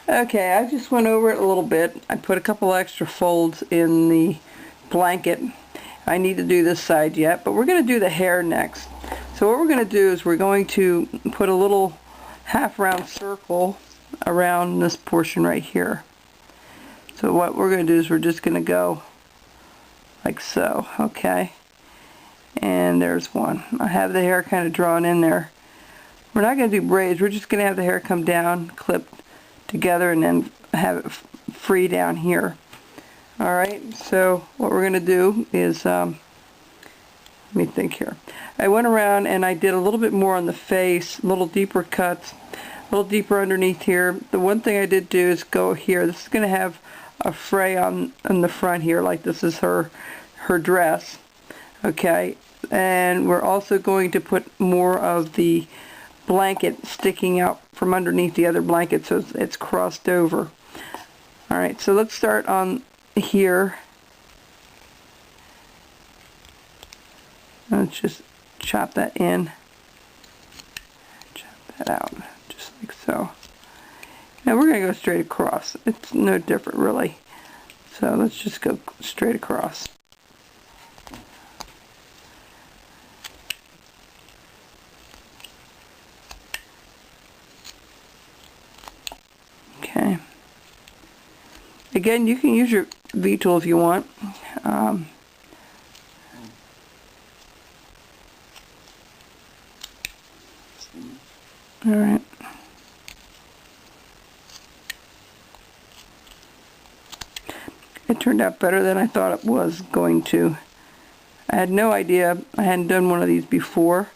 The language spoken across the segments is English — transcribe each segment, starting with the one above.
Okay, I just went over it a little bit. I put a couple extra folds in the blanket. I need to do this side yet, but we're going to do the hair next. So what we're going to do is we're going to put a little half round circle around this portion right here. So what we're going to do is we're just going to go like so, okay? And there's one. I have the hair kind of drawn in there. We're not going to do braids, we're just going to have the hair come down, clipped together, and then have it free down here. Alright, so what we're going to do is, let me think here. I went around and I did a little bit more on the face, a little deeper cuts, a little deeper underneath here. The one thing I did do is go here. This is going to have a fray on the front here, like this is her dress. Okay, and we're also going to put more of the blanket sticking out from underneath the other blanket, so it's crossed over. Alright, so let's start on here. Let's just chop that in, chop that out, just like so. Now we're going to go straight across. It's no different really. So let's just go straight across. Okay. Again, you can use your V-tool if you want. Alright. It turned out better than I thought it was going to. I had no idea. I hadn't done one of these before.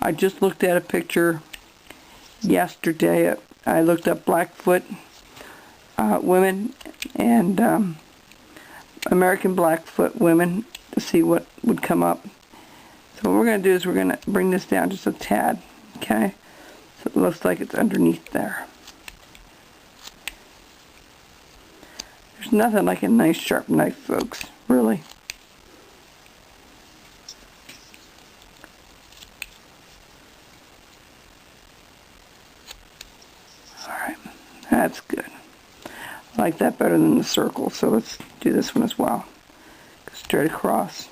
I just looked at a picture yesterday. I looked up Blackfoot women and American Blackfoot women to see what would come up. So what we're going to do is we're going to bring this down just a tad. Okay? So it looks like it's underneath there. There's nothing like a nice sharp knife, folks. Really. Alright. That's good. I like that better than the circle, so let's do this one as well. Go straight across.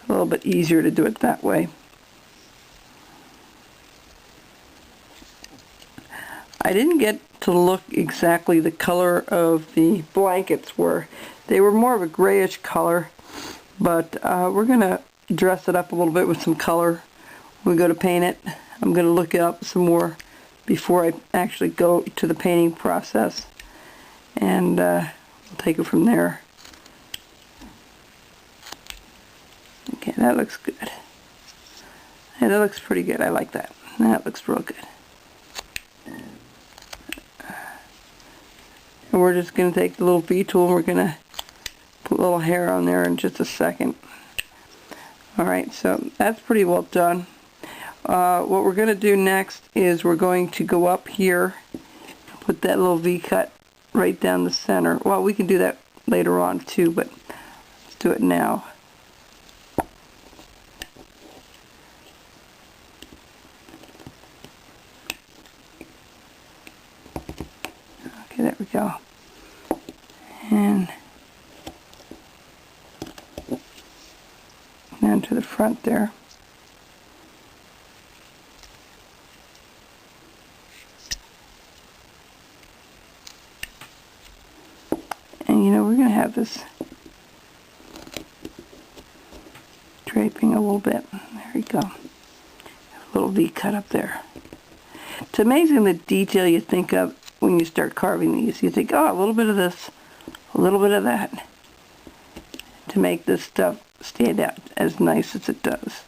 A little bit easier to do it that way. I didn't get to look exactly the color of the blankets were. They were more of a grayish color, but we're going to dress it up a little bit with some color when we go to paint it. I'm going to look it up some more before I actually go to the painting process, and we'll take it from there. Okay, that looks good. Yeah, that looks pretty good. I like that. That looks real good. And we're just going to take the little V-tool and we're going to put a little hair on there in just a second. Alright, so that's pretty well done. What we're going to do next is we're going to go up here, put that little V-cut right down the center. Well, we can do that later on too, but let's do it now. Okay, there we go. And down to the front there. And you know, we're going to have this draping a little bit. There we go. A little V cut up there. It's amazing the detail you think of when you start carving these. You think, oh, a little bit of this, a little bit of that, to make this stuff stand out as nice as it does.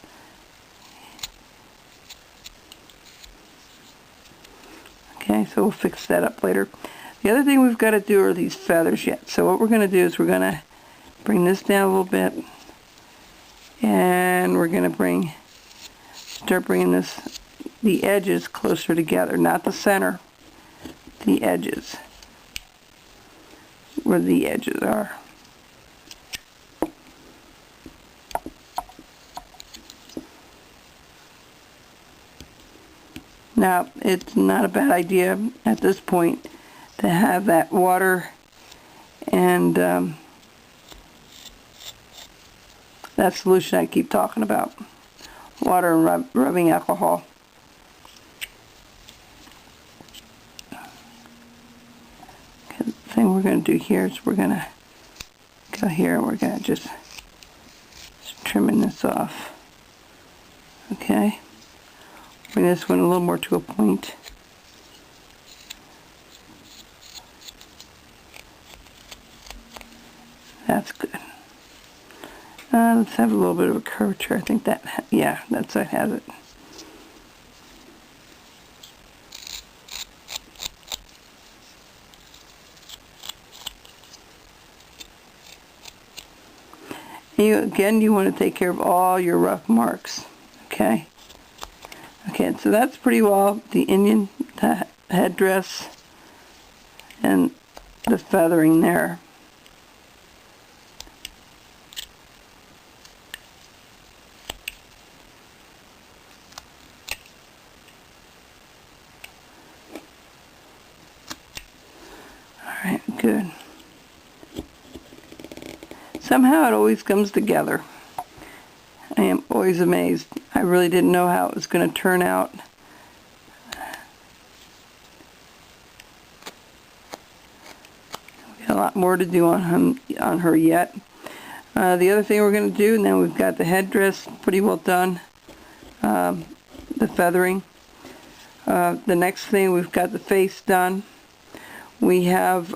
Okay, so we'll fix that up later. The other thing we've got to do are these feathers yet. So what we're going to do is we're going to bring this down a little bit, and we're going to start bringing the edges closer together, not the center, the edges, where the edges are. Now, it's not a bad idea at this point to have that water and that solution I keep talking about. Water and rubbing alcohol. Okay, the thing we're going to do here is we're going to go here and we're going to just trimming this off. Okay. Bring this one a little more to a point. That's good. Let's have a little bit of a curvature. I think that, yeah, that's what has it. You want to take care of all your rough marks. Okay. Okay, so that's pretty well the Indian headdress and the feathering there. Alright, good. Somehow it always comes together. I am always amazed. I really didn't know how it was going to turn out. We've got a lot more to do on her yet. The other thing we're going to do, and then we've got the headdress pretty well done. The feathering. The next thing, we've got the face done. We have,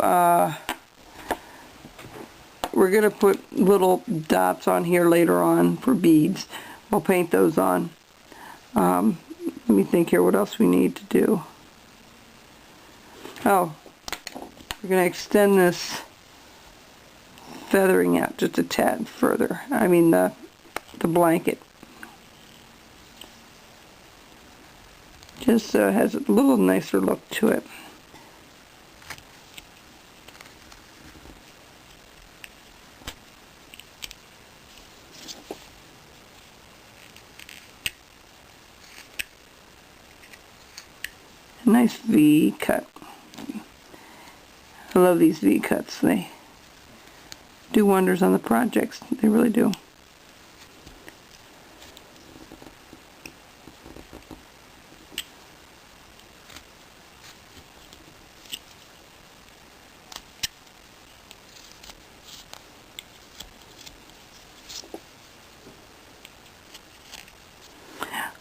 we're going to put little dots on here later on for beads. We'll paint those on. Let me think here what else we need to do. Oh, we're going to extend this feathering out just a tad further. I mean the blanket. Just so it has a little nicer look to it. Nice V cut. I love these V cuts. They do wonders on the projects. They really do.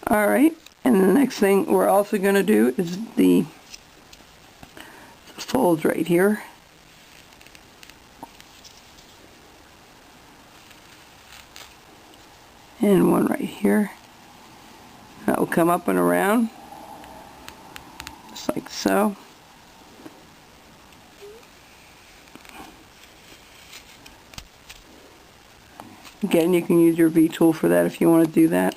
Alright, and the next thing we're also going to do is the folds right here. And one right here. That will come up and around, just like so. Again, you can use your V tool for that if you want to do that.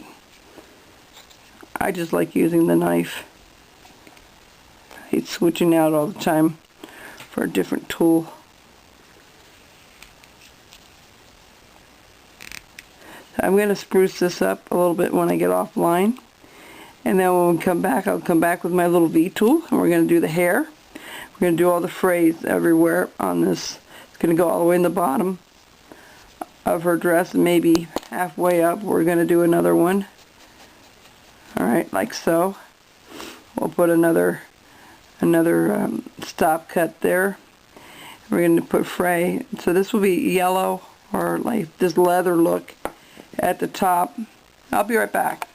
I just like using the knife. I hate switching out all the time for a different tool. So I'm going to spruce this up a little bit when I get offline. And then when we come back, I'll come back with my little V tool and we're going to do the hair. We're going to do all the frays everywhere on this. It's going to go all the way in the bottom of her dress and maybe halfway up. We're going to do another one. Alright, like so. We'll put another stop cut there. We're going to put fray. So this will be yellow or like this leather look at the top. I'll be right back.